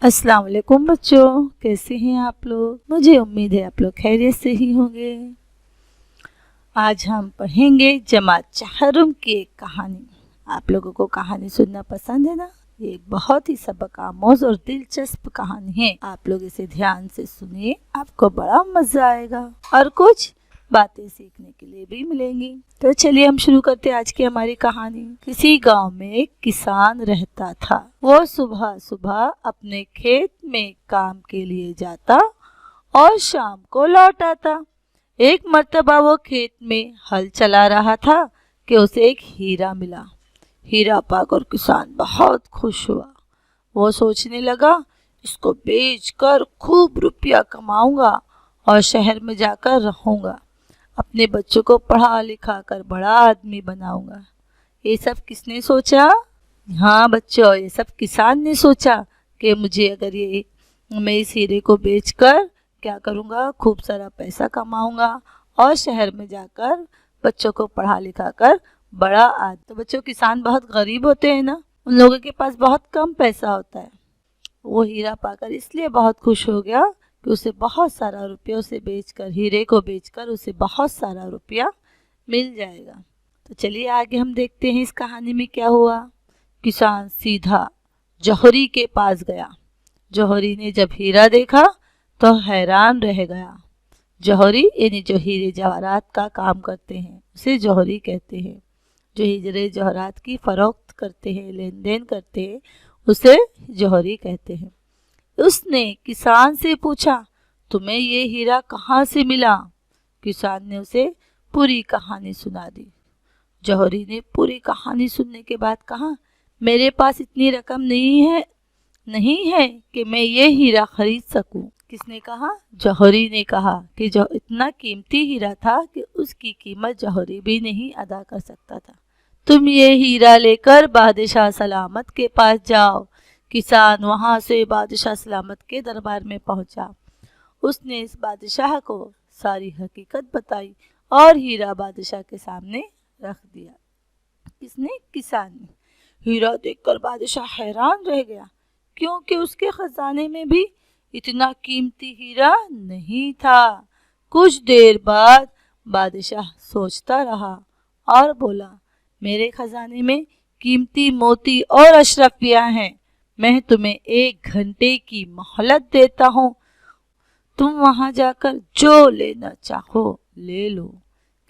अस्सलाम वालेकुम बच्चों, कैसे हैं आप लोग। मुझे उम्मीद है आप लोग खैरियत से ही होंगे। आज हम पढ़ेंगे जमात चहरुम की एक कहानी। आप लोगों को कहानी सुनना पसंद है ना। ये एक बहुत ही सबक आमोज और दिलचस्प कहानी है। आप लोग इसे ध्यान से सुनिए, आपको बड़ा मजा आएगा और कुछ बातें सीखने के लिए भी मिलेंगी। तो चलिए हम शुरू करते हैं आज की हमारी कहानी। किसी गांव में एक किसान रहता था। वो सुबह सुबह अपने खेत में काम के लिए जाता और शाम को लौट आता। एक मर्तबा वो खेत में हल चला रहा था कि उसे एक हीरा मिला। हीरा पाकर किसान बहुत खुश हुआ। वो सोचने लगा, इसको बेचकर खूब रुपया कमाऊंगा और शहर में जाकर रहूंगा। अपने बच्चों को पढ़ा लिखा कर बड़ा आदमी बनाऊंगा। ये सब किसने सोचा? हाँ बच्चों, ये सब किसान ने सोचा कि मुझे अगर मैं इस हीरे को बेचकर क्या करूँगा, खूब सारा पैसा कमाऊंगा और शहर में जाकर बच्चों को पढ़ा लिखा कर बड़ा आदमी। तो बच्चों, किसान बहुत गरीब होते हैं ना, उन लोगों के पास बहुत कम पैसा होता है। वो हीरा पाकर इसलिए बहुत खुश हो गया कि उसे बहुत सारा रुपया हीरे को बेचकर उसे बहुत सारा रुपया मिल जाएगा। तो चलिए आगे हम देखते हैं इस कहानी में क्या हुआ। किसान सीधा जौहरी के पास गया। जौहरी ने जब हीरा देखा तो हैरान रह गया। जौहरी यानी जो हीरे जवाहरात का काम करते हैं उसे जौहरी कहते हैं। जो हीरे जवाहरात की फरोख्त करते हैं, लेन देन करते हैं, उसे जौहरी कहते हैं। उसने किसान से पूछा, तुम्हें ये हीरा कहाँ से मिला? किसान ने उसे पूरी कहानी सुना दी। जौहरी ने पूरी कहानी सुनने के बाद कहा, मेरे पास इतनी रकम नहीं है कि मैं ये हीरा खरीद सकूं। किसने कहा? जौहरी ने कहा कि जो इतना कीमती हीरा था कि उसकी कीमत जौहरी भी नहीं अदा कर सकता था। तुम ये हीरा लेकर बादशाह सलामत के पास जाओ। किसान वहां से बादशाह सलामत के दरबार में पहुंचा। उसने इस बादशाह को सारी हकीकत बताई और हीरा बादशाह के सामने रख दिया। किसने? किसान ने। हीरा देखकर बादशाह हैरान रह गया, क्योंकि उसके खजाने में भी इतना कीमती हीरा नहीं था। कुछ देर बाद बादशाह सोचता रहा और बोला, मेरे खजाने में कीमती मोती और अशरफियां हैं। मैं तुम्हें 1 घंटे की मोहलत देता हूँ। तुम वहां जाकर जो लेना चाहो ले लो।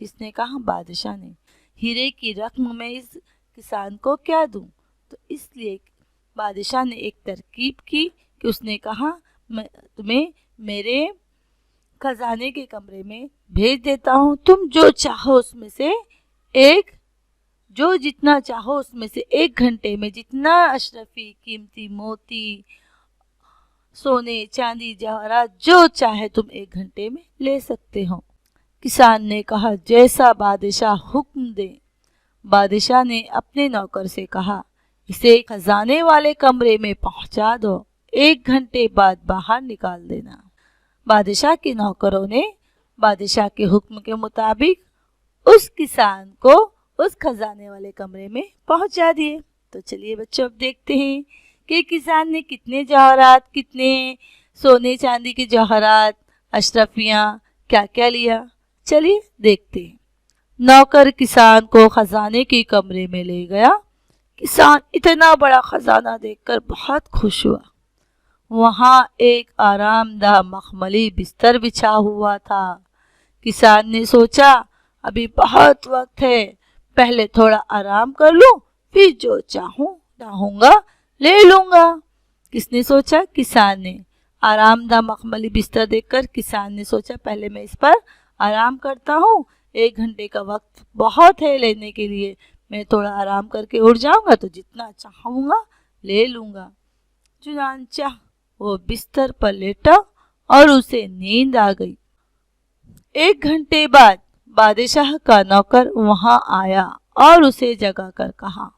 किसने कहा? बादशाह ने। हीरे की रकम मैं इस किसान को क्या दूं? तो इसलिए बादशाह ने एक तरकीब की कि उसने कहा, मैं तुम्हें मेरे खजाने के कमरे में भेज देता हूँ। तुम जो चाहो उसमें से जितना चाहो उसमें से 1 घंटे में जितना अशरफी कीमती मोती, सोने, चांदी, जवाहरात जो चाहे तुम 1 घंटे में ले सकते हो। किसान ने कहा, जैसा बादशाह हुक्म दे। बादशाह ने अपने नौकर से कहा, इसे खजाने वाले कमरे में पहुंचा दो। 1 घंटे बाद बाहर निकाल देना। बादशाह के नौकरों ने बादशाह के हुक्म के मुताबिक उस किसान को उस खजाने वाले कमरे में पहुंचा दिए। तो चलिए बच्चों, अब देखते हैं कि किसान ने कितने जवाहरात, कितने सोने चांदी के जवाहरात, अशरफियां, क्या क्या लिया। चलिए देखते हैं। नौकर किसान को खजाने के कमरे में ले गया। किसान इतना बड़ा खजाना देखकर बहुत खुश हुआ। वहां एक आरामदाह मखमली बिस्तर बिछा हुआ था। किसान ने सोचा, अभी बहुत वक्त है, पहले थोड़ा आराम कर लूं, फिर जो चाहूंगा ले लूंगा। किसने सोचा? किसान ने। आरामदाह मखमली बिस्तर देखकर किसान ने सोचा, पहले मैं इस पर आराम करता हूँ। 1 घंटे का वक्त बहुत है लेने के लिए। मैं थोड़ा आराम करके उठ जाऊंगा तो जितना चाहूंगा ले लूंगा। चुनांचा वो बिस्तर पर लेटा और उसे नींद आ गई। 1 घंटे बाद बादशाह का नौकर वहां आया और उसे जगाकर कहा,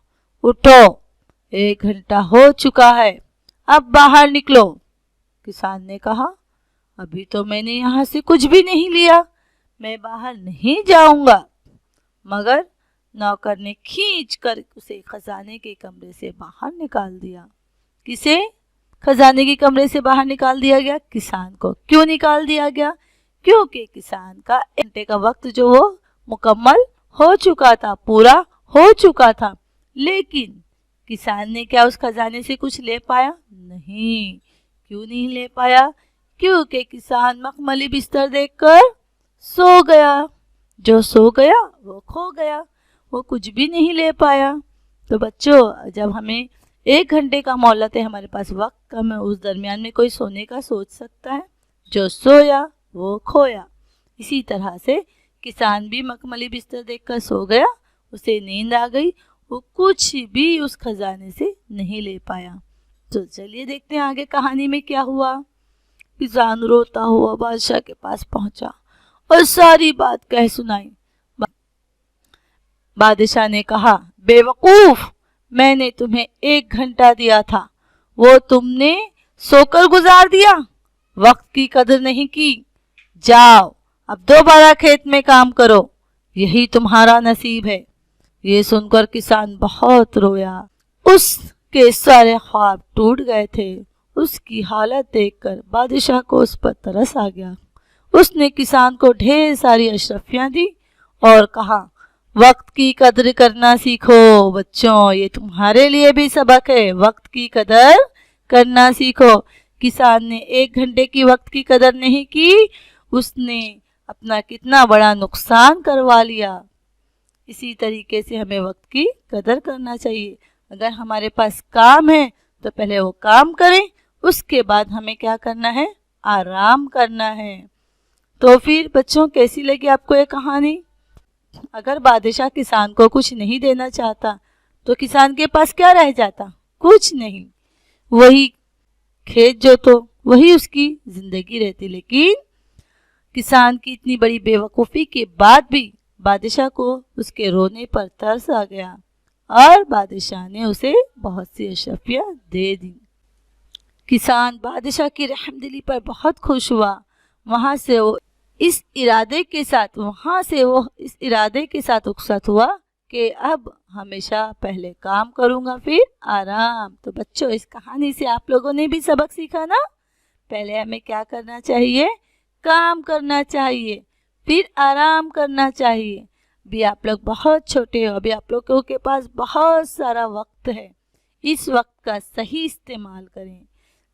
उठो, 1 घंटा हो चुका है, अब बाहर निकलो। किसान ने कहा, अभी तो मैंने यहाँ से कुछ भी नहीं लिया, मैं बाहर नहीं जाऊंगा। मगर नौकर ने खींच कर उसे खजाने के कमरे से बाहर निकाल दिया। किसे? खजाने के कमरे से बाहर निकाल दिया गया। किसान को क्यों निकाल दिया गया? क्योंकि किसान का 1 घंटे का वक्त जो वो मुकम्मल हो चुका था, पूरा हो चुका था। लेकिन किसान ने क्या उस खजाने से कुछ ले पाया? नहीं। क्यों नहीं ले पाया? क्योंकि किसान मखमली बिस्तर देखकर सो गया। जो सो गया वो खो गया, वो कुछ भी नहीं ले पाया। तो बच्चों, जब हमें 1 घंटे का मोहलत है, हमारे पास वक्त कम है, उस दरमियान में कोई सोने का सोच सकता है? जो सोया वो खोया। इसी तरह से किसान भी मखमली बिस्तर देखकर सो गया, उसे नींद आ गई, वो कुछ भी उस खजाने से नहीं ले पाया। तो चलिए देखते हैं आगे कहानी में क्या हुआ। किसान रोता हुआ बादशाह के पास पहुंचा और सारी बात कह सुनाई। बादशाह ने कहा, बेवकूफ, मैंने तुम्हें 1 घंटा दिया था, वो तुमने सोकर गुजार दिया, वक्त की कदर नहीं की। जाओ अब दोबारा खेत में काम करो, यही तुम्हारा नसीब है। ये सुनकर किसान बहुत रोया। उसके सारे ख्वाब टूट गए थे। उसकी हालत देखकर बादशाह को उस पर तरस आ गया। उसने किसान को ढेर सारी अशरफियां दी और कहा, वक्त की कदर करना सीखो बच्चों, ये तुम्हारे लिए भी सबक है, वक्त की कदर करना सीखो। किसान ने 1 घंटे की वक्त की कदर नहीं की, उसने अपना कितना बड़ा नुकसान करवा लिया। इसी तरीके से हमें वक्त की कदर करना चाहिए। अगर हमारे पास काम है तो पहले वो काम करें, उसके बाद हमें क्या करना है? आराम करना है। तो फिर बच्चों, कैसी लगी आपको ये कहानी? अगर बादशाह किसान को कुछ नहीं देना चाहता तो किसान के पास क्या रह जाता? कुछ नहीं, वही खेत जो तो वही उसकी जिंदगी रहती। लेकिन किसान की इतनी बड़ी बेवकूफ़ी के बाद भी बादशाह को उसके रोने पर तरस आ गया और बादशाह ने उसे बहुत सी अशरफियाँ दे दी। किसान बादशाह की रहमदिली पर बहुत खुश हुआ। वहाँ से वो इस इरादे के साथ रुखसत हुआ कि अब हमेशा पहले काम करूँगा फिर आराम। तो बच्चों, इस कहानी से आप लोगों ने भी सबक सीखा ना? पहले हमें क्या करना चाहिए? काम करना चाहिए, फिर आराम करना चाहिए। अभी आप लोग बहुत छोटे हो, अभी आप लोगों के पास बहुत सारा वक्त है। इस वक्त का सही इस्तेमाल करें,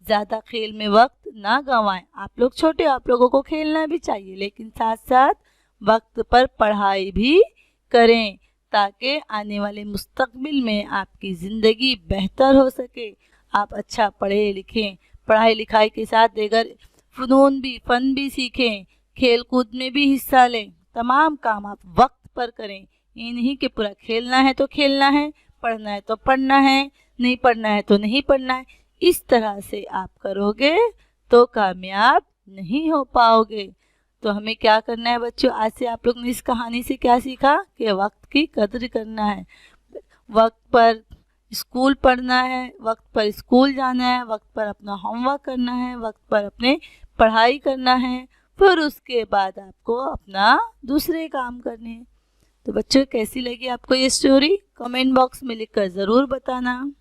ज़्यादा खेल में वक्त ना गंवाएं। आप लोग छोटे हो, आप लोगों को खेलना भी चाहिए, लेकिन साथ साथ वक्त पर पढ़ाई भी करें ताकि आने वाले मुस्तकबिल में आपकी ज़िंदगी बेहतर हो सके। आप अच्छा पढ़े लिखें, पढ़ाई लिखाई के साथ दीगर फ़न भी सीखें, खेल कूद में भी हिस्सा लें। तमाम काम आप वक्त पर करें। ये नहीं कि पूरा खेलना है तो खेलना है, पढ़ना है तो पढ़ना है, नहीं पढ़ना है तो नहीं पढ़ना है। इस तरह से आप करोगे तो कामयाब नहीं हो पाओगे। तो हमें क्या करना है बच्चों? आज से आप लोग ने इस कहानी से क्या सीखा? कि वक्त की कदर करना है, वक्त पर स्कूल पढ़ना है, वक्त पर स्कूल जाना है, वक्त पर अपना होमवर्क करना है, वक्त पर अपने पढ़ाई करना है, फिर उसके बाद आपको अपना दूसरे काम करने हैं। तो बच्चों, कैसी लगी आपको ये स्टोरी? कमेंट बॉक्स में लिखकर ज़रूर बताना।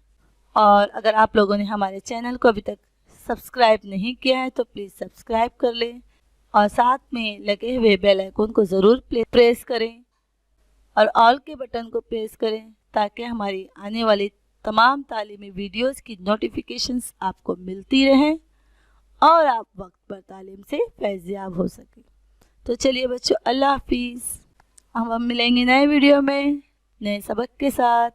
और अगर आप लोगों ने हमारे चैनल को अभी तक सब्सक्राइब नहीं किया है तो प्लीज़ सब्सक्राइब कर लें और साथ में लगे हुए बेल आइकन को ज़रूर प्रेस करें और ऑल के बटन को प्रेस करें ताकि हमारी आने वाली तमाम तालीमी वीडियोस की नोटिफिकेशंस आपको मिलती रहें और आप वक्त पर तालीम से फैज़याब हो सकें। तो चलिए बच्चों, अल्लाह हाफिज़। हम मिलेंगे नए वीडियो में नए सबक के साथ।